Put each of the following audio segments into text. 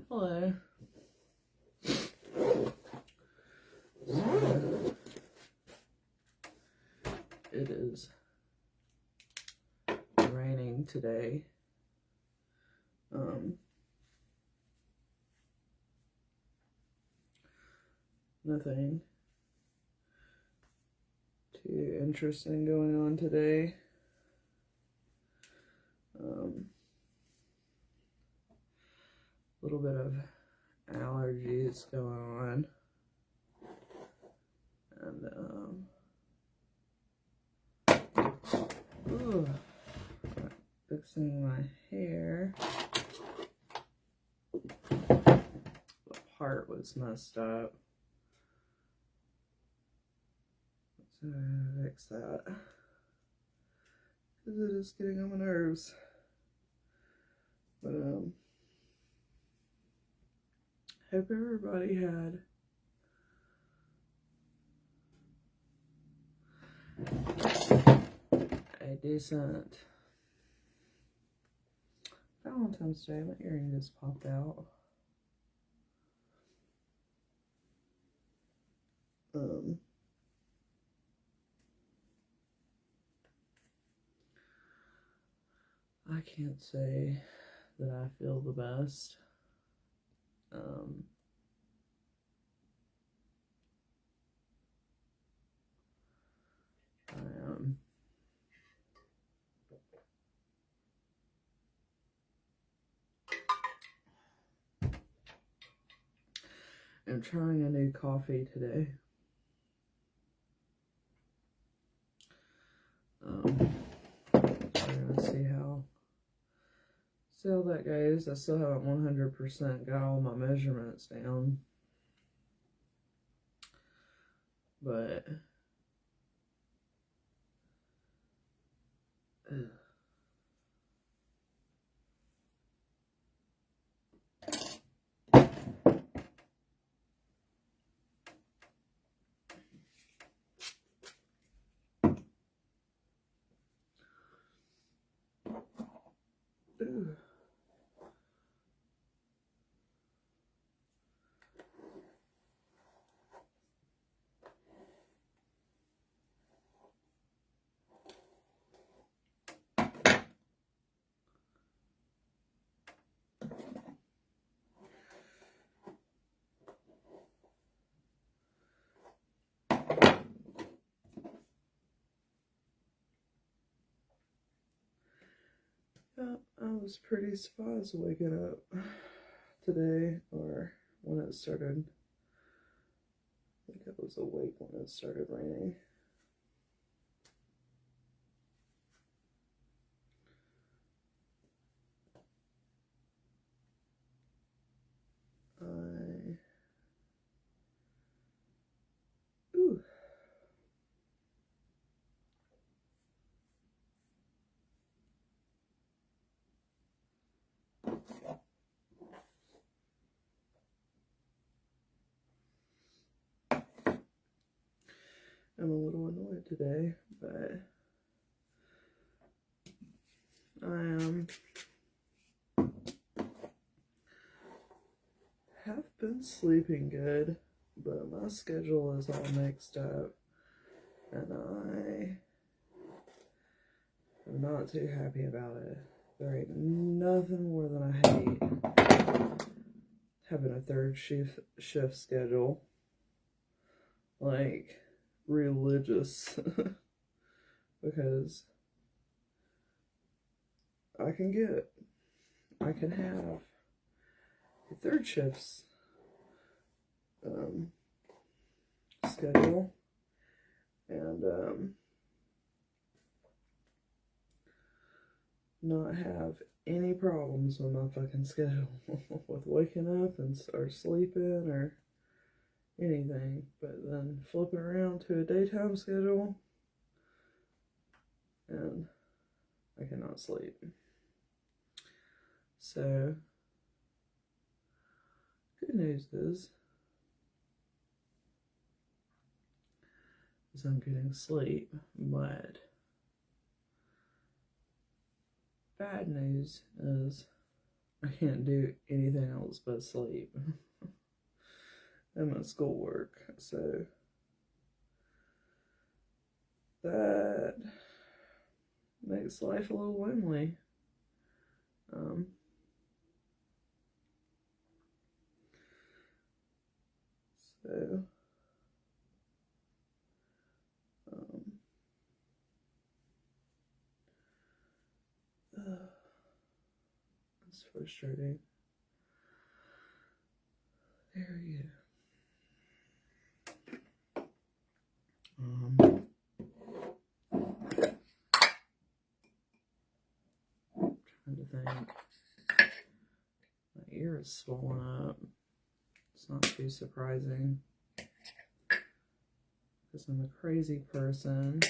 Hello. It is raining today. Nothing too interesting going on today. A little bit of allergies going on, and fixing my hair. The part was messed up, so I'm gonna fix that because it is getting on my nerves. But hope everybody had a decent Valentine's Day. My earring just popped out. I can't say that I feel the best. I'm trying a new coffee today. We're gonna see how that goes. I still haven't 100% got all my measurements down, but yeah, I was pretty surprised waking up today, or when it started. I think I was awake when it started raining. I'm a little annoyed today, but have been sleeping good, but my schedule is all mixed up, and I am not too happy about it. There ain't nothing more than I hate having a third shift schedule, like religious, because I can have a third shift's schedule, and not have any problems with my fucking schedule with waking up or sleeping or anything, but then flipping around to a daytime schedule and I cannot sleep. So good news is I'm getting sleep, but bad news is I can't do anything else but sleep and my schoolwork, so that makes life a little lonely. So it's frustrating. There you go. Trying to think. My ear is swollen up. It's not too surprising because I'm a crazy person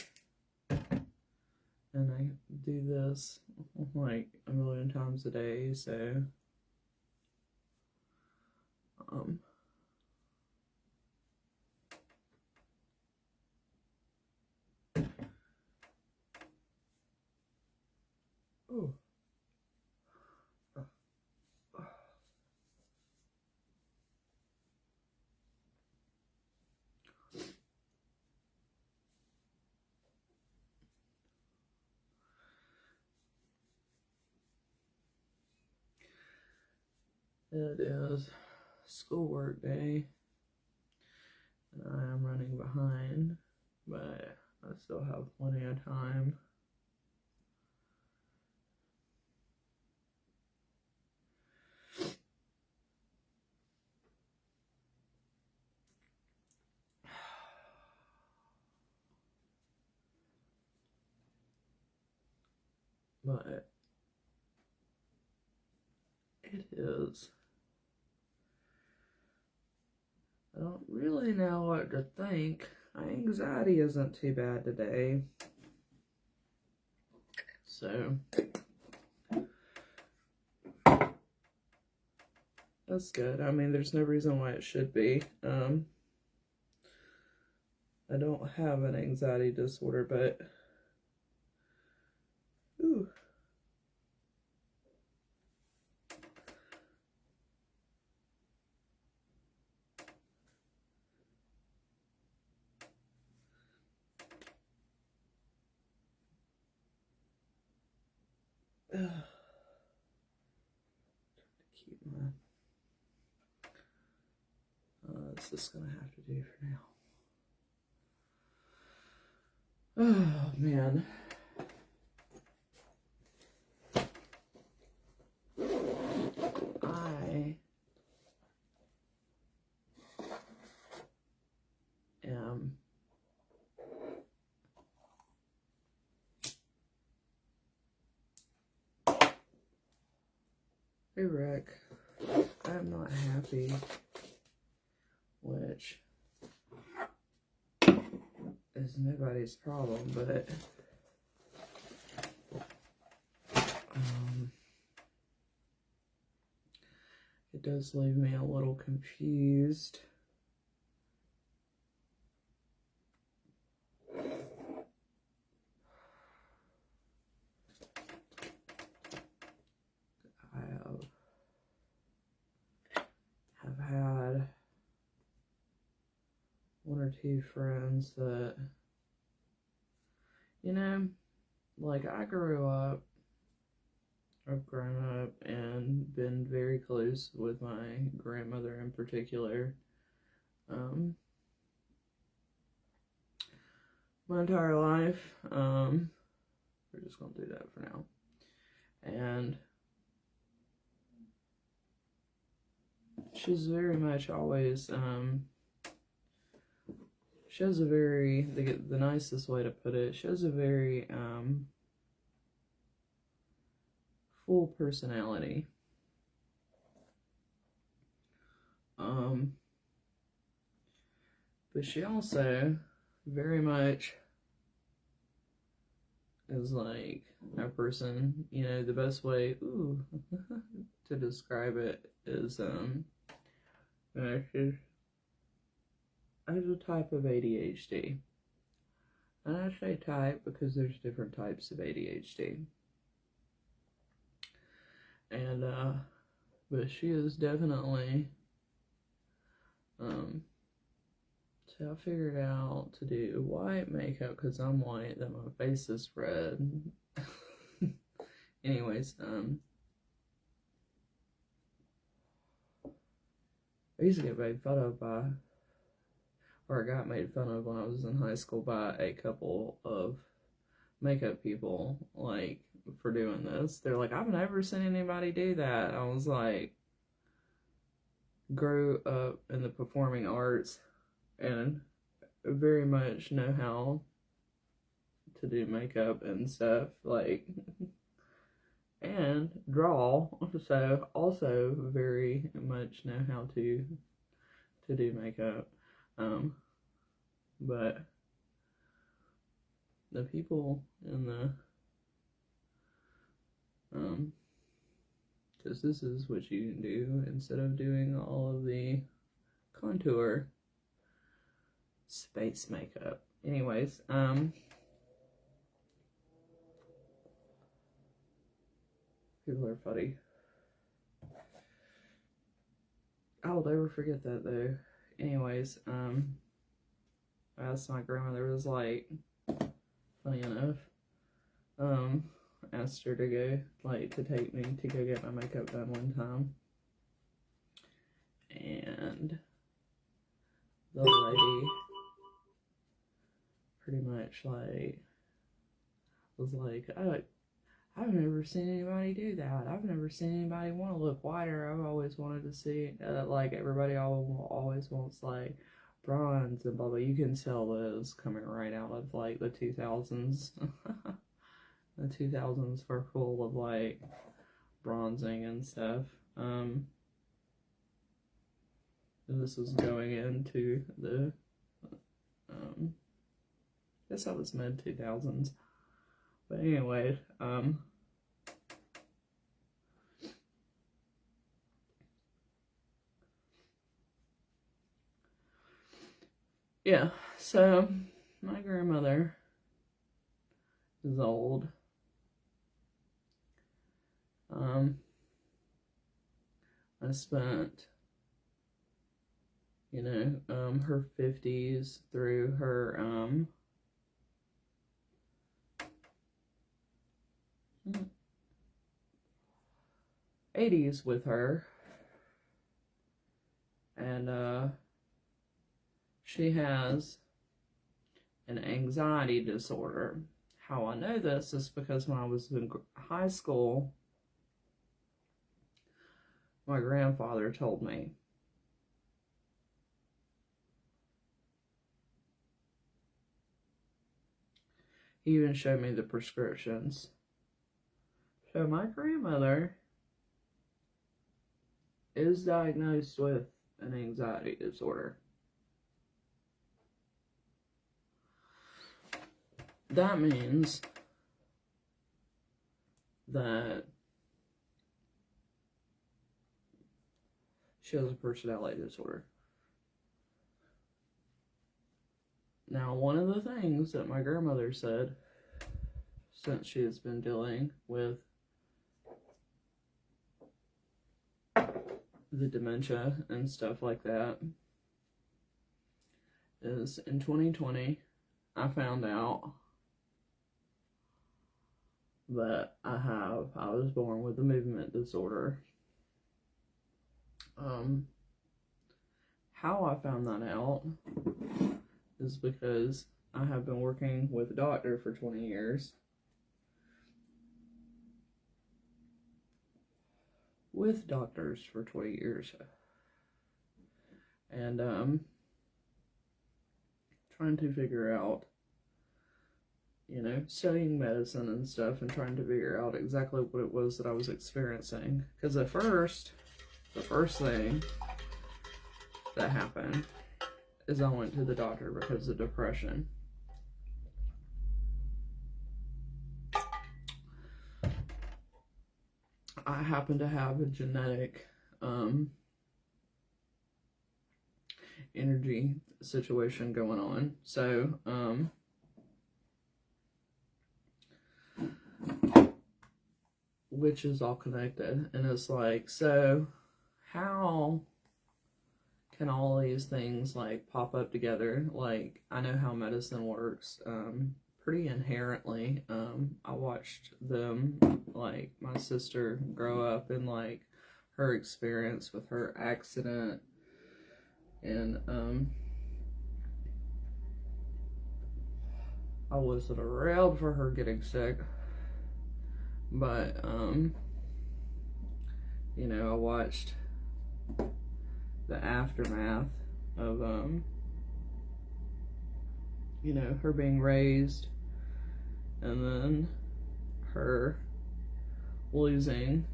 and I do this like a million times a day, so oh. It is schoolwork day, and I am running behind, but I still have plenty of time. But it is. I don't really know what to think. My anxiety isn't too bad today. So that's good. I mean, there's no reason why it should be. I don't have an anxiety disorder, but ooh. Keep my this is gonna have to do for now. Oh man. I am hey Rick. I'm not happy, which is nobody's problem, but it does leave me a little confused. I have had one or two friends that, you know, like I've grown up and been very close with my grandmother in particular. My entire life. We're just gonna do that for now. And she's very much always, she has a very, the nicest way to put it, she has a very, full personality. But she also very much is like a person, you know, the best way to describe it is she's as a type of ADHD. And I say type because there's different types of ADHD. And but she is definitely so I figured out to do white makeup because I'm white, that my face is red. Anyways, I used to get made fun of by, or I got made fun of when I was in high school by a couple of makeup people, like, for doing this. They're like, I've never seen anybody do that. I was like, grew up in the performing arts and very much know how to do makeup and stuff, like, and draw, so also very much know how to do makeup. But the people in the because this is what you can do instead of doing all of the contour space makeup. Anyways, people are funny. I'll never forget that though. Anyways, I asked my grandmother, was like, funny enough, asked her to go, like, to take me to go get my makeup done one time. And the lady pretty much, like, was like, oh, I've never seen anybody do that. I've never seen anybody want to look whiter. I've always wanted to see, like, everybody always wants, like, bronze and blah, blah. You can tell those coming right out of, like, the 2000s. The 2000s were full of, like, bronzing and stuff. And this was going into the, I guess that was mid-2000s. But anyway, yeah, so my grandmother is old. I spent, you know, her 50s through her, 80s with her, and she has an anxiety disorder. How I know this is because when I was in high school, my grandfather told me. He even showed me the prescriptions. So my grandmother is diagnosed with an anxiety disorder. That means that she has a personality disorder. Now, one of the things that my grandmother said, since she has been dealing with the dementia and stuff like that, is in 2020, I found out that I was born with a movement disorder. How I found that out is because I have been working with a doctor for 20 years. With doctors for 20 years. And, trying to figure out, you know, studying medicine and stuff and trying to figure out exactly what it was that I was experiencing. Because at first, the first thing that happened is I went to the doctor because of depression. I happen to have a genetic energy situation going on. So, which is all connected. And it's like, so how can all these things like pop up together? Like, I know how medicine works pretty inherently. I watched them, like my sister grow up in like her experience with her accident, and I wasn't around for her getting sick, but you know, I watched the aftermath of you know, her being raised, and then her losing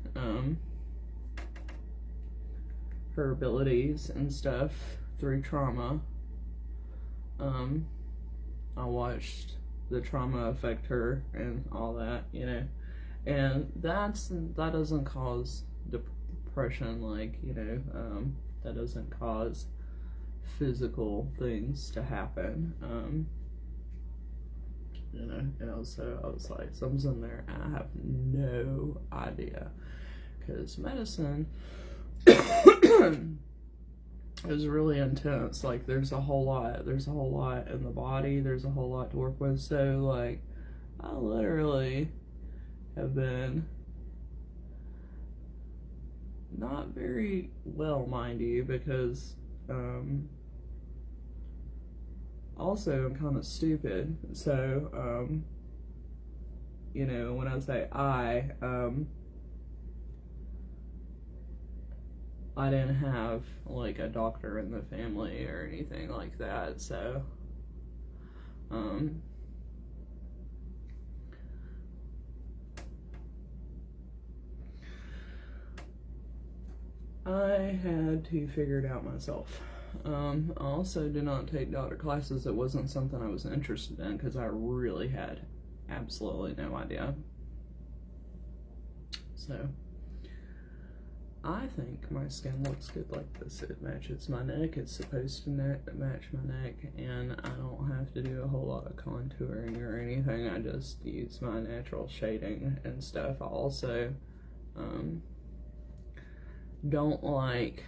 her abilities and stuff through trauma. I watched the trauma affect her and all that, you know, and that doesn't cause depression, like, you know, that doesn't cause physical things to happen, you know. And also I was like, something's in there and I have no idea, because medicine is really intense. Like, there's a whole lot in the body, there's a whole lot to work with. So like, I literally have been not very well, mind you, because also I'm kind of stupid. So you know, when I say I didn't have like a doctor in the family or anything like that, so I had to figure it out myself. I also did not take doctor classes. It wasn't something I was interested in because I really had absolutely no idea. So I think my skin looks good like this. It matches my neck. It's supposed to match my neck, and I don't have to do a whole lot of contouring or anything. I just use my natural shading and stuff. I also don't like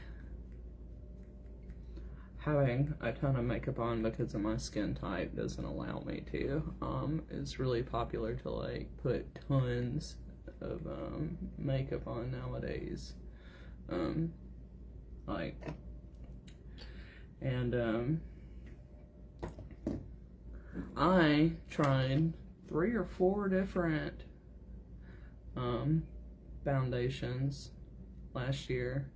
having a ton of makeup on because of my skin type doesn't allow me to. It's really popular to like put tons of makeup on nowadays. I tried 3 or 4 different foundations last year,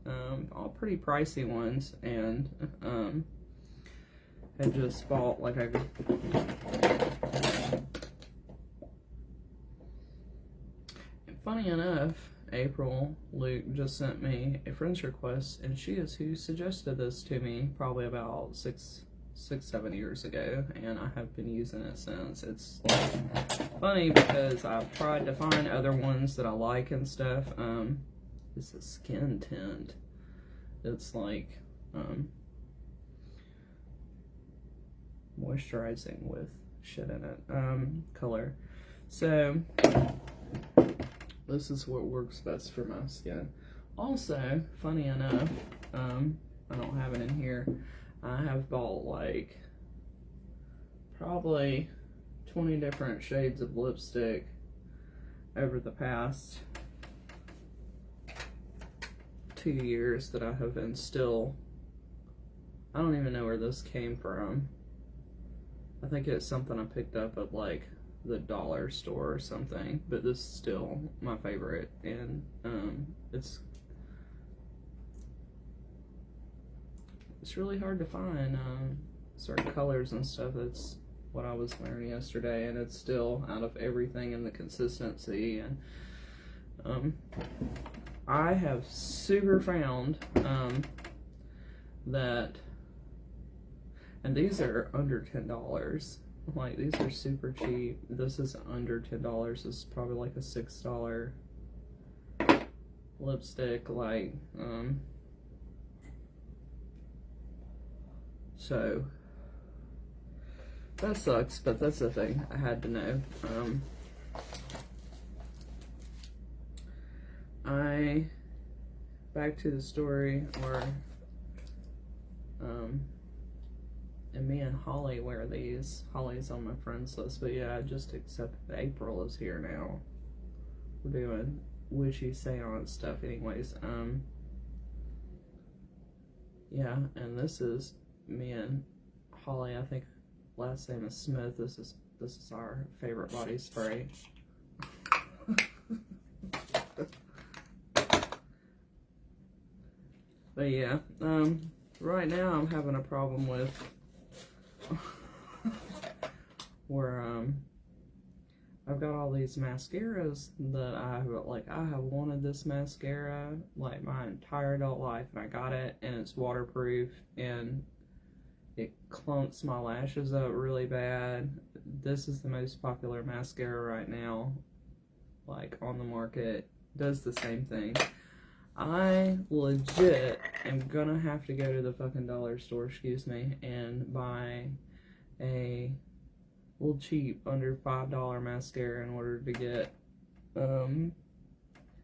all pretty pricey ones, and had just bought like funny enough, April Luke just sent me a friend's request, and she is who suggested this to me probably about 7 years ago, and I have been using it since. It's like funny because I've tried to find other ones that I like and stuff. It's a skin tint. It's like moisturizing with shit in it, color. So this is what works best for my skin. Also, funny enough, I don't have it in here, I have bought like probably 20 different shades of lipstick over the past 2 years that I have been still. I don't even know where this came from. I think it's something I picked up at like the dollar store or something, but this is still my favorite, and it's really hard to find certain colors and stuff. That's what I was wearing yesterday, and it's still out of everything in the consistency. And I have super found that, and these are under $10. Like, these are super cheap. This is under $10. This is probably like a $6 lipstick. Like, so that sucks, but that's the thing I had to know. back to the story where, and me and Holly wear these. Holly's on my friends list, but yeah, I just accepted April is here now. We're doing witchy seance stuff anyways. Yeah, and this is me and Holly, I think last name is Smith. This is our favorite body spray. But yeah, right now I'm having a problem with where I've got all these mascaras that I have wanted this mascara like my entire adult life, and I got it, and it's waterproof, and it clumps my lashes up really bad. This is the most popular mascara right now, like on the market. Does the same thing. I legit am gonna have to go to the fucking dollar store, excuse me, and buy a little cheap under $5 mascara in order to get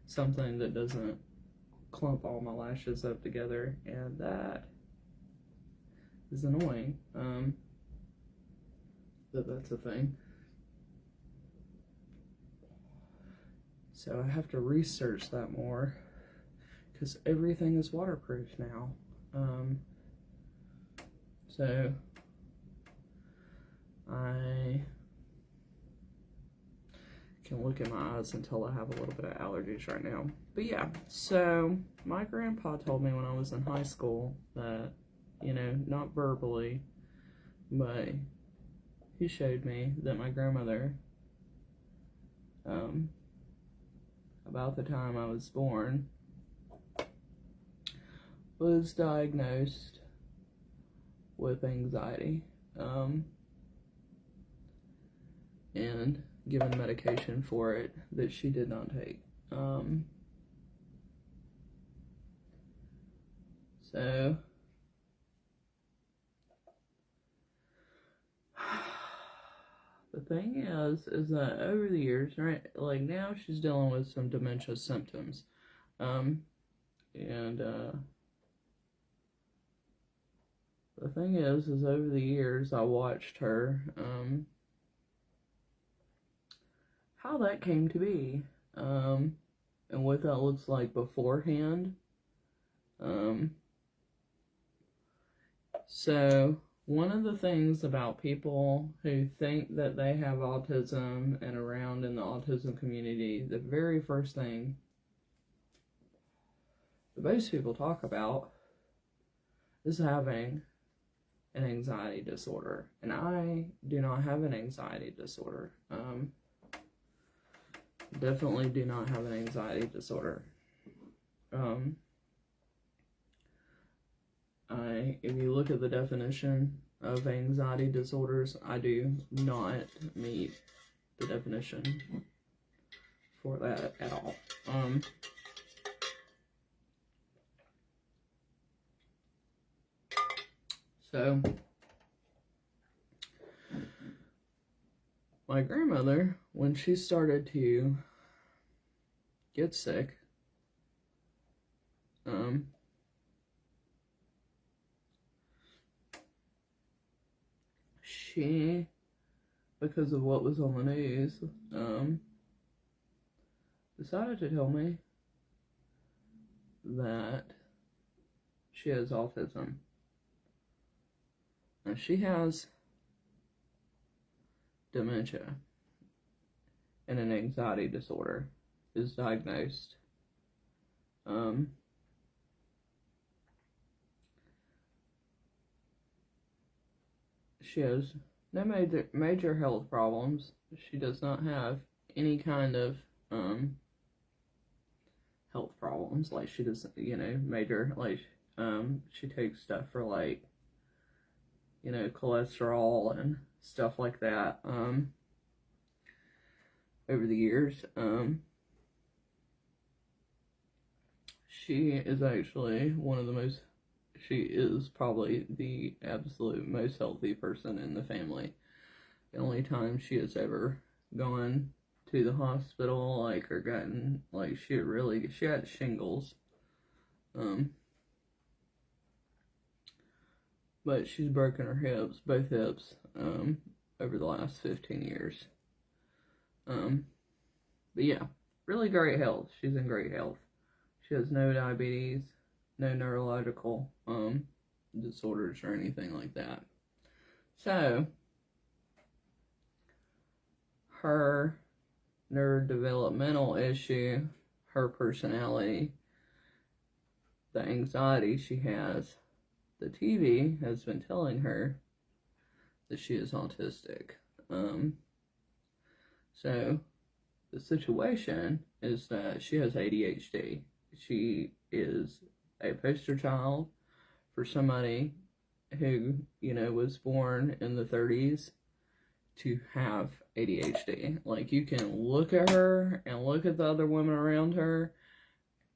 something that doesn't clump all my lashes up together, and that is annoying. That's a thing. So I have to research that more, because everything is waterproof now. So I can look in my eyes and tell I have a little bit of allergies right now. But yeah, so my grandpa told me when I was in high school that, you know, not verbally, but he showed me that my grandmother, about the time I was born, was diagnosed with anxiety, and given medication for it that she did not take. So the thing is that over the years, right, like now she's dealing with some dementia symptoms, and the thing is over the years I watched her, how that came to be, and what that looks like beforehand. So one of the things about people who think that they have autism and around in the autism community, the very first thing that most people talk about is having an anxiety disorder. And I do not have an anxiety disorder. Definitely do not have an anxiety disorder. If you look at the definition of anxiety disorders, I do not meet the definition for that at all. So my grandmother, when she started to get sick, she, because of what was on the news, decided to tell me that she has autism. Now, she has dementia and an anxiety disorder is diagnosed. She has no major health problems. She does not have any kind of health problems. Like, she doesn't, you know, major, like, she takes stuff for, like, you know, cholesterol and stuff like that, over the years. She is actually she is probably the absolute most healthy person in the family. The only time she has ever gone to the hospital, like, or gotten, like, she had shingles. But she's broken her hips, both hips, over the last 15 years. But yeah, really great health. She's in great health. She has no diabetes, no neurological, disorders or anything like that. So, her neurodevelopmental issue, her personality, the anxiety she has, the TV has been telling her that she is autistic. So, the situation is that she has ADHD. She is a poster child for somebody who, was born in the 30s to have ADHD. Like, you can look at her and look at the other women around her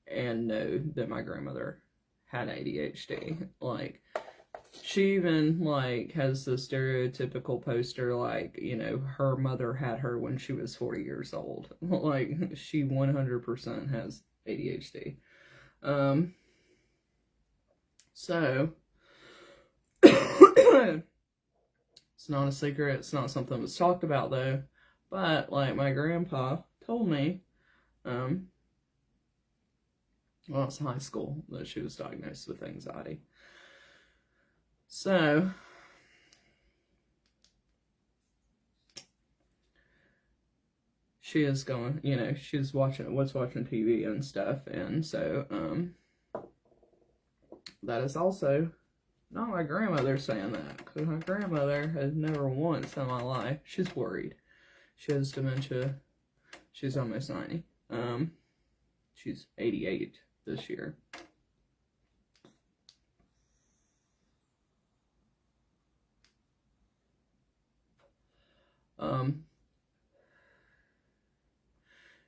and know that my grandmother had ADHD. Like, she even, like, has the stereotypical poster, like, her mother had her when she was 40 years old. Like, she 100% has ADHD. So, it's not a secret. It's not something that's talked about, though. But, like, my grandpa told me, well, it's high school that she was diagnosed with anxiety. So, she is going, she's watching TV and stuff, and so, that is also not my grandmother saying that, because my grandmother has never once in my life, she's worried. She has dementia. She's almost 90. She's 88 this year.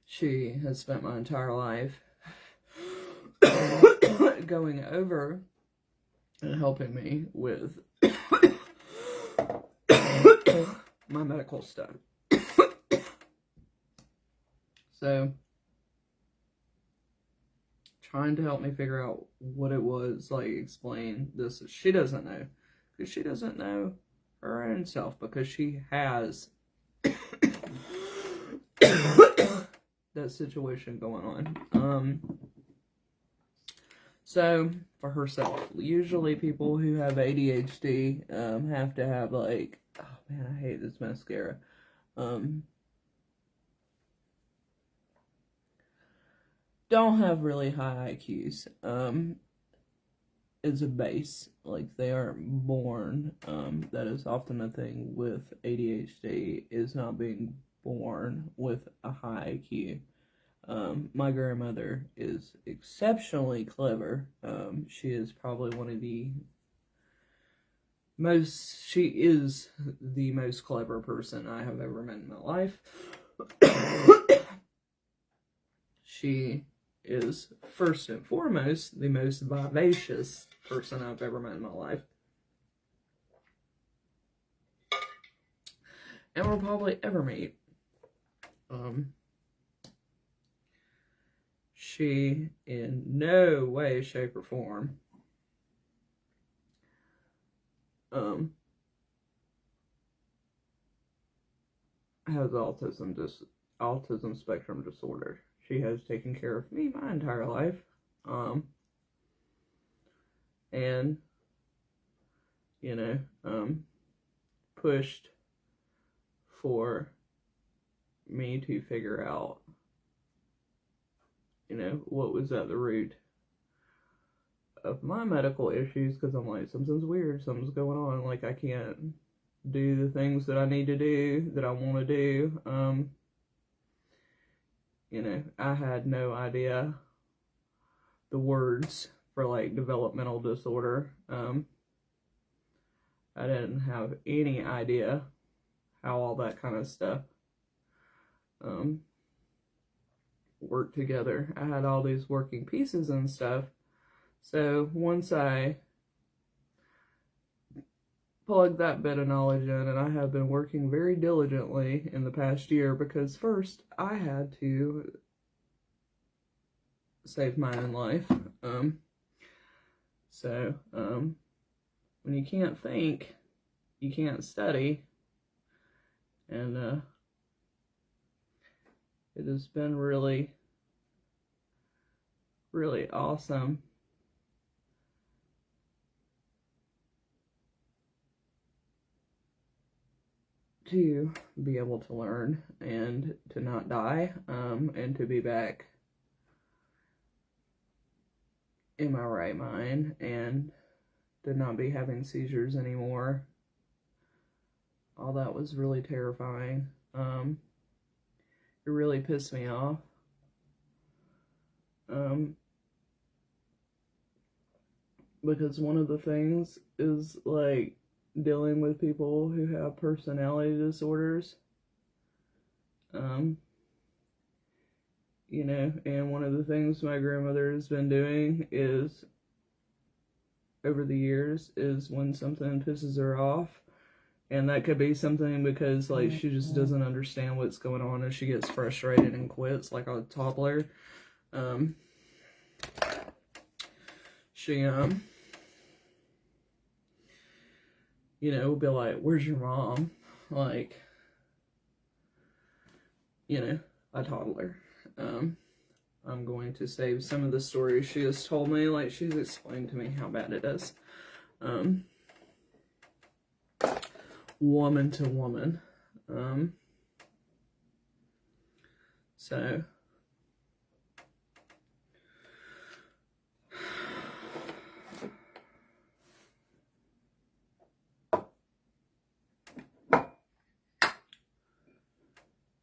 She has spent my entire life going over and helping me with my medical stuff. So, trying to help me figure out what it was, like, explain this. She doesn't know. Because she doesn't know her own self, because she has that situation going on. So, for herself, usually people who have ADHD have to have, like, oh man, I hate this mascara. Don't have really high IQs. Is a base. Like, they aren't born. That is often a thing with ADHD, is not being born with a high IQ. My grandmother is exceptionally clever. She is probably she is the most clever person I have ever met in my life. She is, first and foremost, the most vivacious person I've ever met in my life. And will probably ever meet. She, in no way, shape, or form, has autism spectrum disorder. She has taken care of me my entire life, and pushed for me to figure out, what was at the root of my medical issues, because I'm like, something's weird, something's going on, like, I can't do the things that I need to do, that I want to do. I had no idea the words for, like, developmental disorder. I didn't have any idea how all that kind of stuff worked together. I had all these working pieces and stuff. So once I plug that bit of knowledge in, and I have been working very diligently in the past year because first I had to save my own life. So when you can't think, you can't study, and it has been really, really awesome to be able to learn and to not die, and to be back in my right mind and to not be having seizures anymore. All that was really terrifying. It really pissed me off. Because one of the things is like dealing with people who have personality disorders. You know, and one of the things my grandmother has been doing is, over the years, is when something pisses her off, and that could be something because, like, she just doesn't understand what's going on and she gets frustrated and quits like a toddler. She, you know, will be like, where's your mom? Like, you know, a toddler. I'm going to save some of the stories she has told me, like she's explained to me how bad it is. Woman to woman. So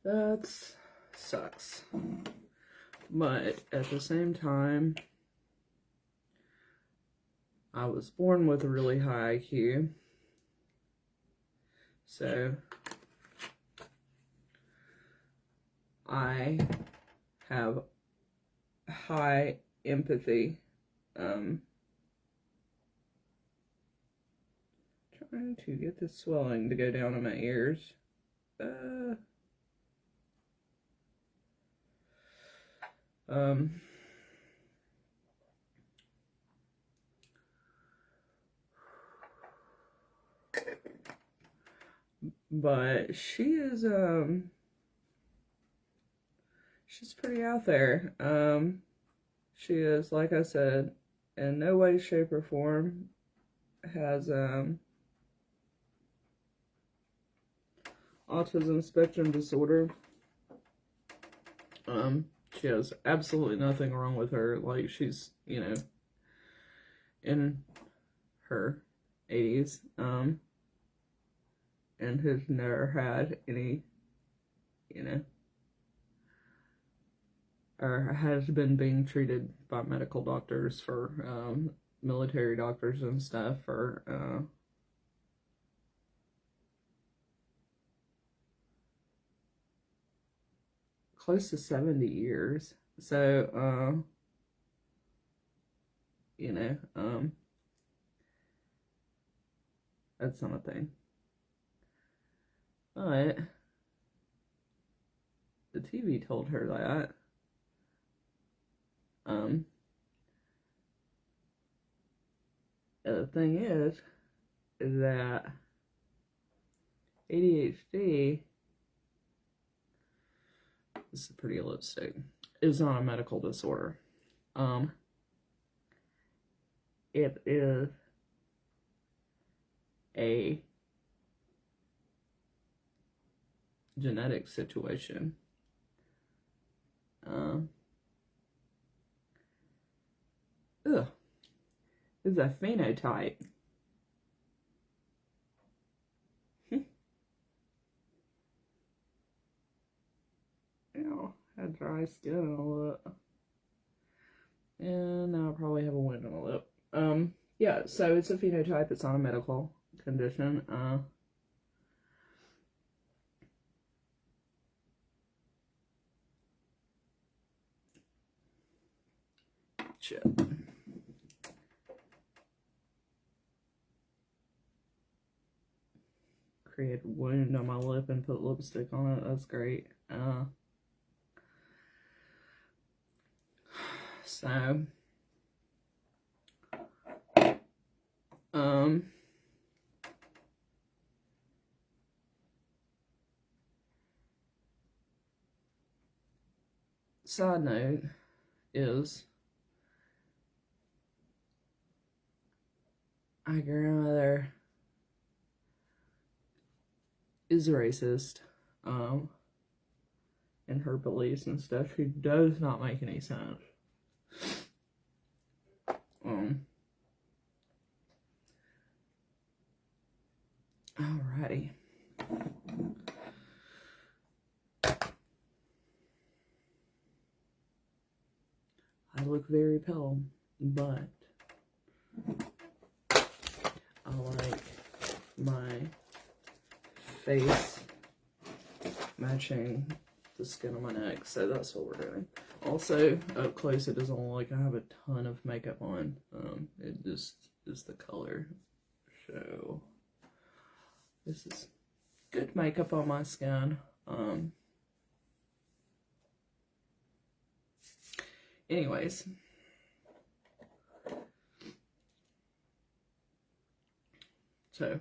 that sucks. But at the same time, I was born with a really high IQ. So I have high empathy. Trying to get the swelling to go down in my ears. But she is, she's pretty out there. She is, like I said, in no way, shape, or form has, autism spectrum disorder. She has absolutely nothing wrong with her. Like, she's, you know, in her 80s, and has never had any, you know, or has been being treated by medical doctors for, military doctors and stuff for, close to 70 years. So, you know, that's not a thing. But the TV told her that. The thing is that ADHD, this is a pretty lipstick, is not a medical disorder. It is a genetic situation. It's a phenotype. Ew, had dry skin on the lip. And now I probably have a wound on the lip. Yeah, so it's a phenotype, it's not a medical condition. Shit. create a wound on my lip and put lipstick on it. That's great. So, side note is my grandmother is racist, in her beliefs and stuff. She does not make any sense. Alrighty. I look very pale, but I like my face matching the skin on my neck, so that's what we're doing. Also, up close, it doesn't look like I have a ton of makeup on. It just is the color. So, this is good makeup on my skin. Anyways. So,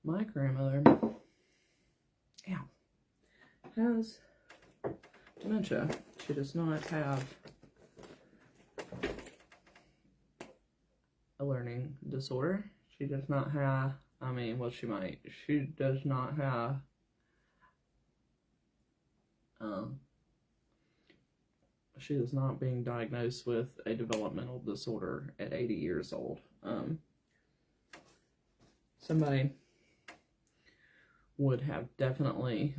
my grandmother, has dementia. She does not have a learning disorder. She does not have, I mean, well, she might. She does not have, she is not being diagnosed with a developmental disorder at 80 years old. Somebody would have definitely,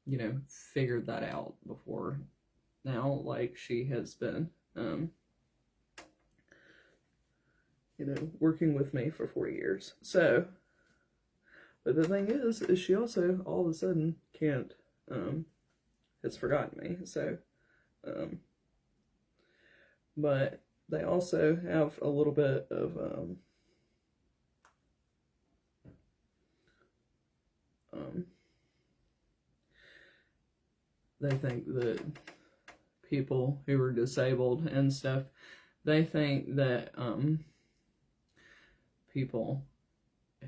you know, figured that out before now, like she has been, you know, working with me for 4 years. So, but the thing is she also all of a sudden can't, has forgotten me. So, but they also have a little bit of, they think that people who are disabled and stuff, they think that people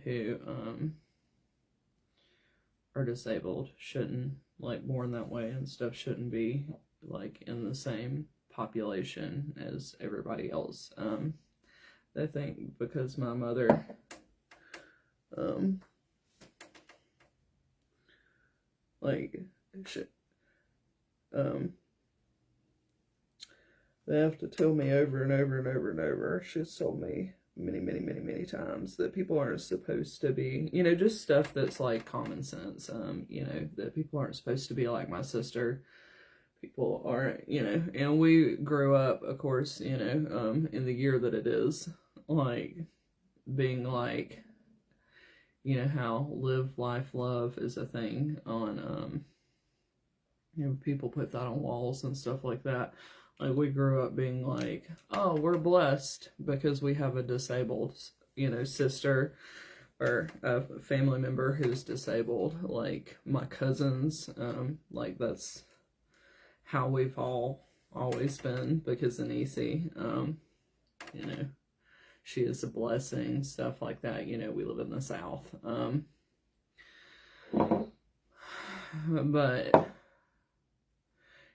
who are disabled shouldn't, like, born that way and stuff, shouldn't be like in the same population as everybody else. They think because my mother like shit, they have to tell me over and over and over and over. She's told me many times that people aren't supposed to be, you know, just stuff that's like common sense, you know, that people aren't supposed to be like my sister. People aren't, you know, and we grew up, of course, you know, in the year that it is, like, being like, you know, how live, life, love is a thing on, you know, people put that on walls and stuff like that. Like, we grew up being like, oh, we're blessed because we have a disabled, you know, sister or a family member who's disabled. Like, my cousins, like, that's how we've all always been, because Anisi, you know, she is a blessing, stuff like that. You know, we live in the South. But,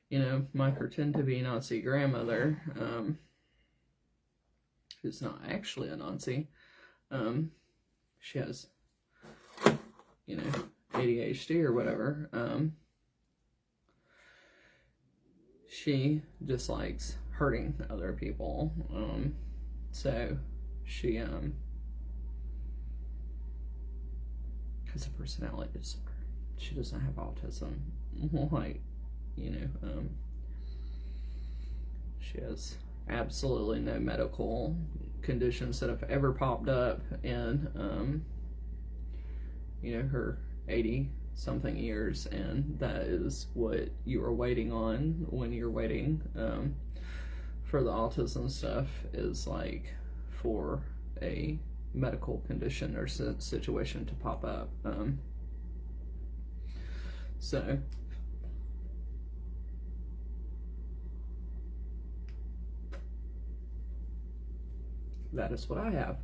you know, my pretend-to-be Nazi grandmother, who's not actually a Nazi, she has, you know, ADHD or whatever, she dislikes hurting other people, so she, has a personality disorder. She doesn't have autism, like, you know, she has absolutely no medical conditions that have ever popped up in, you know, her 80-something years, and that is what you are waiting on when you're waiting, for the autism stuff, is like for a medical condition or situation to pop up. So that is what I have.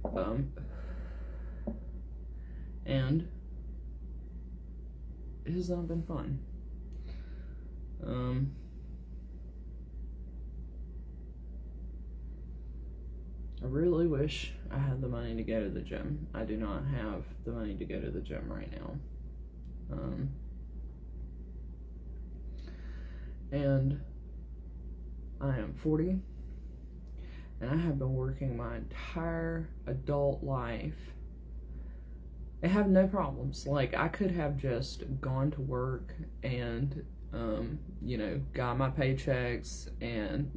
And it has not been fun. I really wish I had the money to go to the gym. I do not have the money to go to the gym right now. And I am 40, and I have been working my entire adult life. I have no problems. Like, I could have just gone to work and, you know, got my paychecks and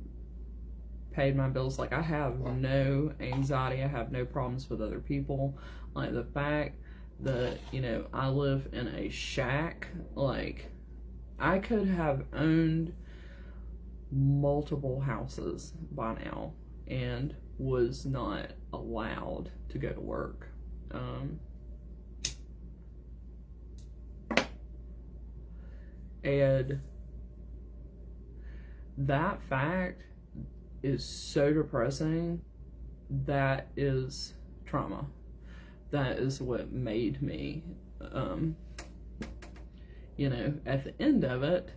paid my bills. Like, I have no anxiety. I have no problems with other people. Like, the fact that, you know, I live in a shack, like, I could have owned multiple houses by now and was not allowed to go to work. And that fact is so depressing. That is trauma. That is what made me, you know, at the end of it,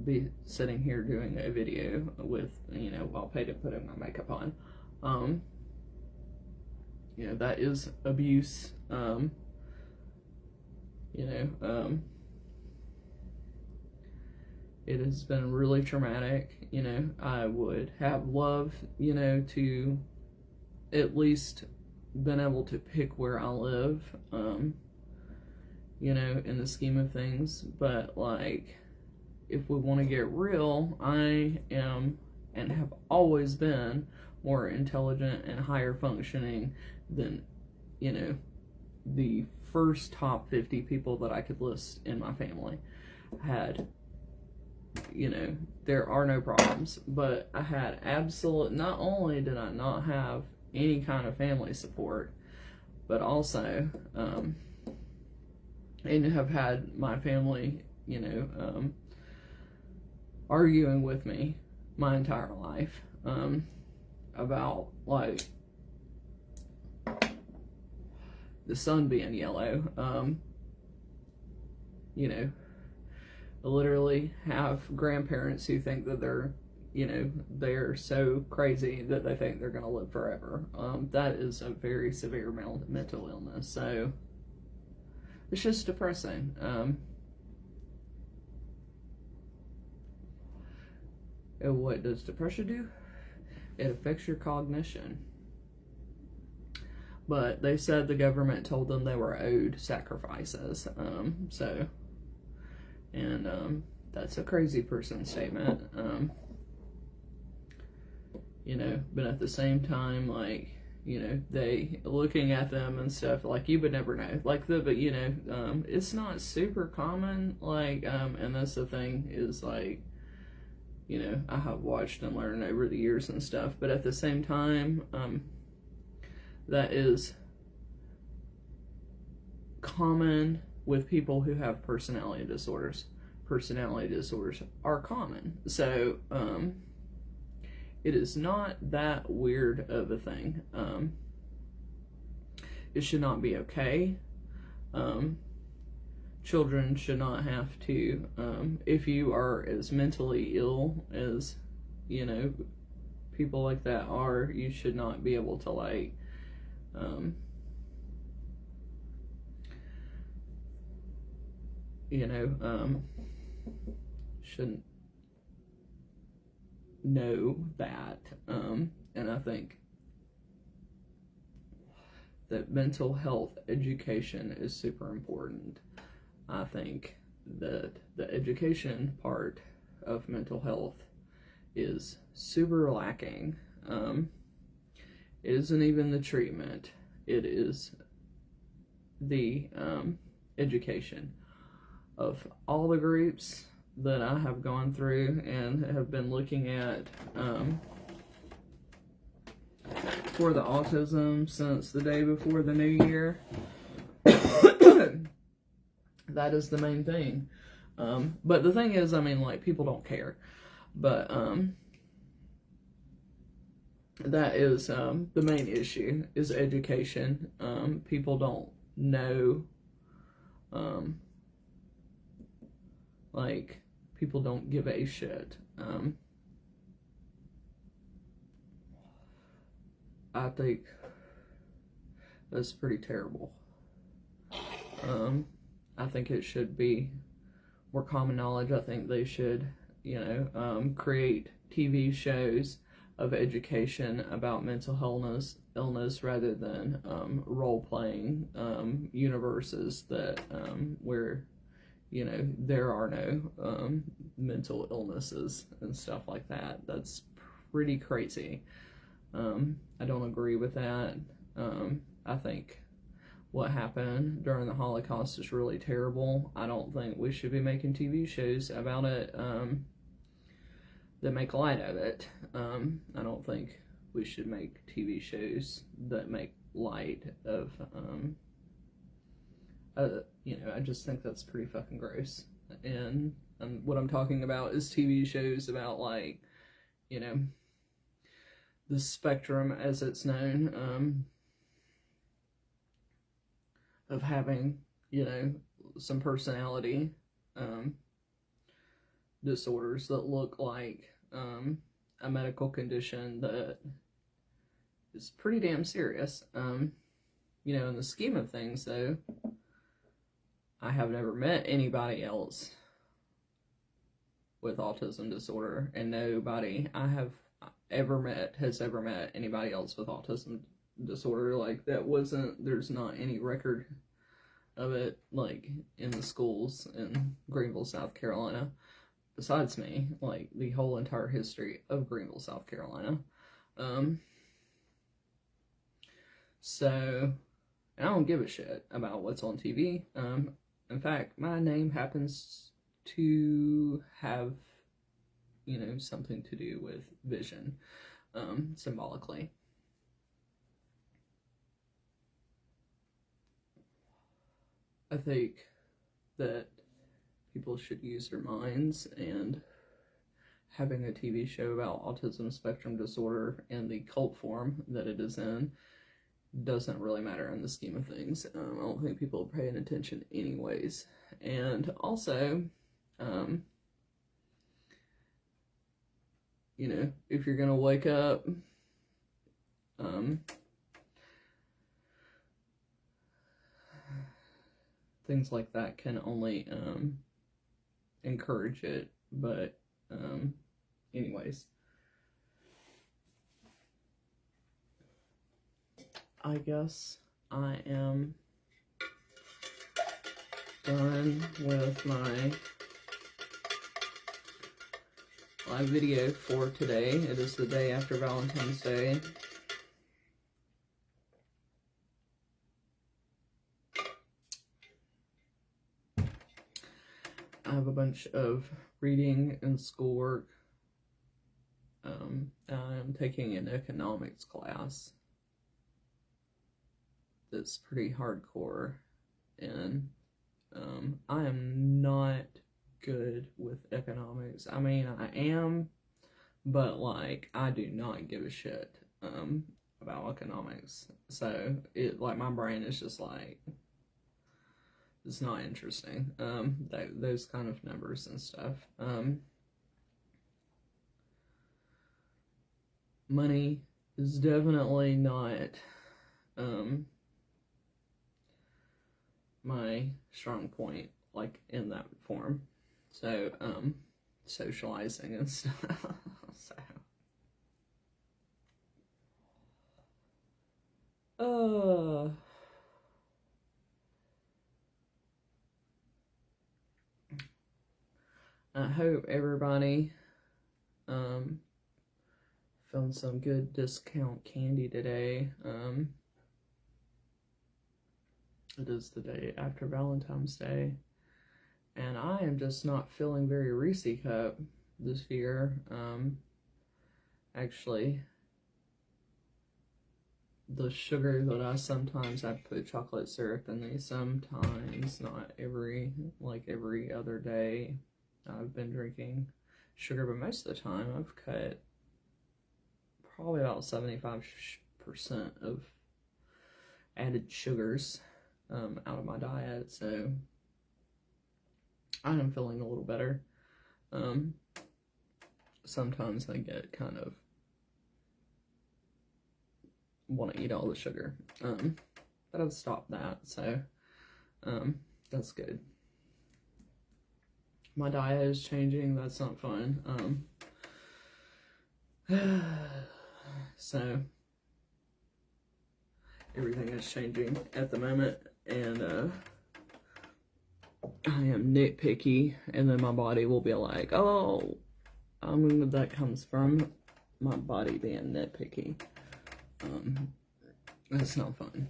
be sitting here doing a video with, you know, while putting my makeup on. You know, that is abuse. You know, it has been really traumatic. You know, I would have loved, you know, to at least been able to pick where I live, you know, in the scheme of things. But, like, if we want to get real, I am and have always been more intelligent and higher functioning than, you know, the first top 50 people that I could list in my family had. You know, there are no problems, but I had not only did I not have any kind of family support, but also, and have had my family, you know, arguing with me my entire life, about, like, the sun being yellow. You know, I literally have grandparents who think that they're, you know, they're so crazy that they think they're going to live forever. That is a very severe mental illness. So it's just depressing. And what does depression do? It affects your cognition. But they said the government told them they were owed sacrifices. That's a crazy person statement. You know, but at the same time, like, you know, they looking at them and stuff, like, you would never know. Like, but, you know, it's not super common, like, and that's the thing is, like, you know, I have watched and learned over the years and stuff, but at the same time, that is common with people who have personality disorders. Personality disorders are common. So, it is not that weird of a thing. It should not be okay. Children should not have to, if you are as mentally ill as, you know, people like that are, you should not be able to, like, you know, shouldn't know that. And I think that mental health education is super important. I think that the education part of mental health is super lacking. It isn't even the treatment. It is the education of all the groups that I have gone through and have been looking at for the autism since the day before the new year. That is the main thing. But the thing is, I mean, like, people don't care. But that is the main issue, is education. People don't know, like, people don't give a shit. I think that's pretty terrible. I think it should be more common knowledge. I think they should, you know, create TV shows of education about mental illness rather than role-playing universes that where, you know, there are no mental illnesses and stuff like that. That's pretty crazy. I don't agree with that. I think what happened during the Holocaust is really terrible. I don't think we should be making TV shows about it that make light of it. I don't think we should make TV shows that make light of, you know, I just think that's pretty fucking gross. And what I'm talking about is TV shows about, like, you know, the spectrum, as it's known, of having, you know, some personality disorders that look like a medical condition that is pretty damn serious. You know, in the scheme of things, though, I have never met anybody else with autism disorder, and nobody I have ever met has ever met anybody else with autism disorder. Like, that wasn't, there's not any record of it, like, in the schools in Greenville, South Carolina, besides me, like, the whole entire history of Greenville, South Carolina. So, I don't give a shit about what's on TV. In fact, my name happens to have, you know, something to do with vision, symbolically. I think that people should use their minds, and having a TV show about autism spectrum disorder and the cult form that it is in doesn't really matter in the scheme of things. I don't think people are paying attention anyways. And also, you know, if you're gonna wake up, things like that can only encourage it. But anyways, I guess I am done with my live video for today. It is the day after Valentine's Day. I have a bunch of reading and schoolwork. I'm taking an economics class that's pretty hardcore, and I am not good with economics. I mean, I am, but, like, I do not give a shit about economics. So it, like, my brain is just like, it's not interesting. Those kind of numbers and stuff. Money is definitely not my strong point, like, in that form. So, socializing and stuff. So, I hope everybody found some good discount candy today. It is the day after Valentine's Day, and I am just not feeling very Reese Cup this year. Actually, the sugar that I sometimes I put chocolate syrup in these sometimes, not every other day. I've been drinking sugar, but most of the time I've cut probably about 75% of added sugars out of my diet, so I am feeling a little better. Sometimes I get kind of want to eat all the sugar, but I've stopped that, so that's good. My diet is changing. That's not fun. So everything is changing at the moment, and I am nitpicky, and then my body will be like, oh, that comes from my body being nitpicky. That's not fun.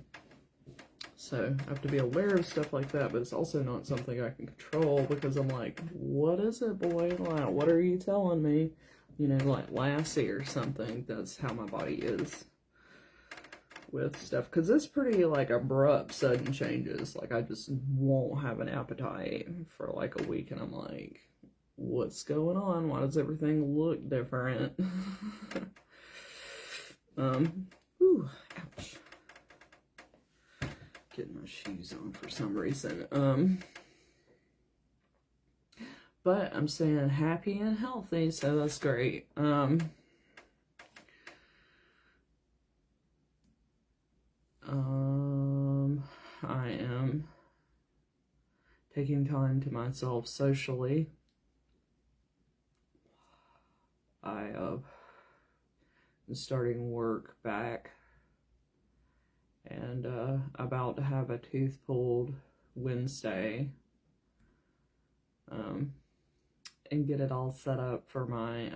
So I have to be aware of stuff like that, but it's also not something I can control, because I'm like, what is it, boy? Like, what are you telling me? You know, like Lassie or something. That's how my body is with stuff, because it's pretty like abrupt, sudden changes. Like, I just won't have an appetite for like a week, and I'm like, what's going on? Why does everything look different? Ooh, ouch. Getting my shoes on for some reason. But I'm staying happy and healthy, so that's great. I am taking time to myself socially. I am starting work back, and about to have a tooth pulled Wednesday, and get it all set up for my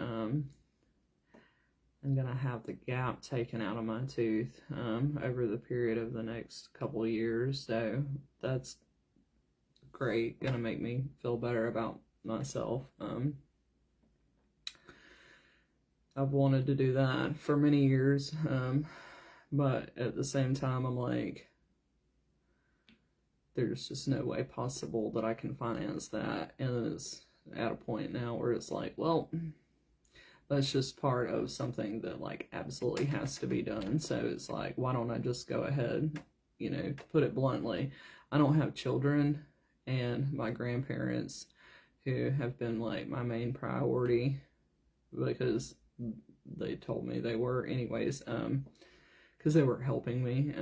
I'm gonna have the gap taken out of my tooth over the period of the next couple of years, so that's great. Gonna make me feel better about myself. I've wanted to do that for many years, but at the same time, I'm like, there's just no way possible that I can finance that, and it's at a point now where it's like, well, that's just part of something that like absolutely has to be done. So it's like, why don't I just go ahead? You know, to put it bluntly, I don't have children, and my grandparents, who have been like my main priority, because they told me they were anyways, because they were helping me,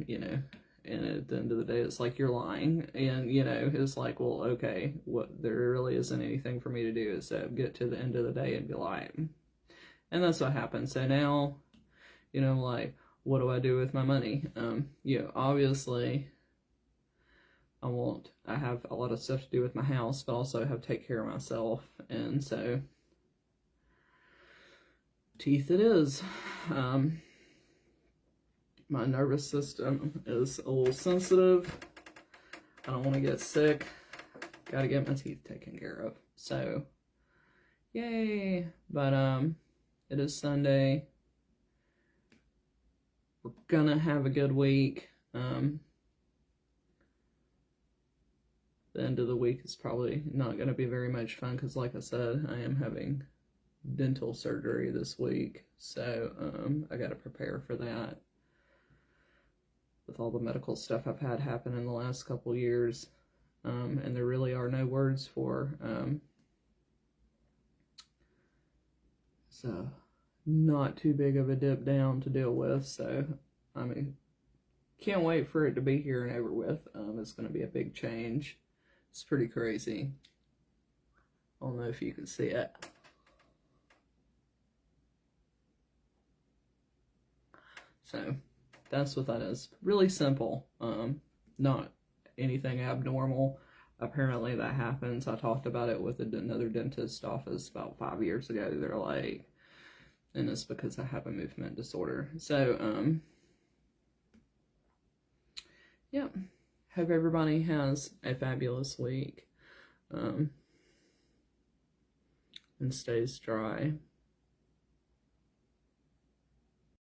you know, and at the end of the day, it's like, you're lying, and, you know, it's like, well, okay, what, there really isn't anything for me to do except get to the end of the day and be like, and that's what happened. So now, you know, like, what do I do with my money? You know, obviously, I have a lot of stuff to do with my house, but also have to take care of myself, and so, teeth it is. My nervous system is a little sensitive. I don't want to get sick. Gotta get my teeth taken care of. So, yay. But, it is Sunday. We're gonna have a good week. The end of the week is probably not gonna be very much fun, because like I said, I am having dental surgery this week. So, I gotta prepare for that, with all the medical stuff I've had happen in the last couple years, and there really are no words for, so not too big of a dip down to deal with, so, I mean, can't wait for it to be here and over with. It's going to be a big change. It's pretty crazy. I don't know if you can see it. So, that's what that is. Really simple. Not anything abnormal. Apparently that happens. I talked about it with another dentist office about 5 years ago. They're like, and it's because I have a movement disorder. So, yeah. Hope everybody has a fabulous week. And stays dry.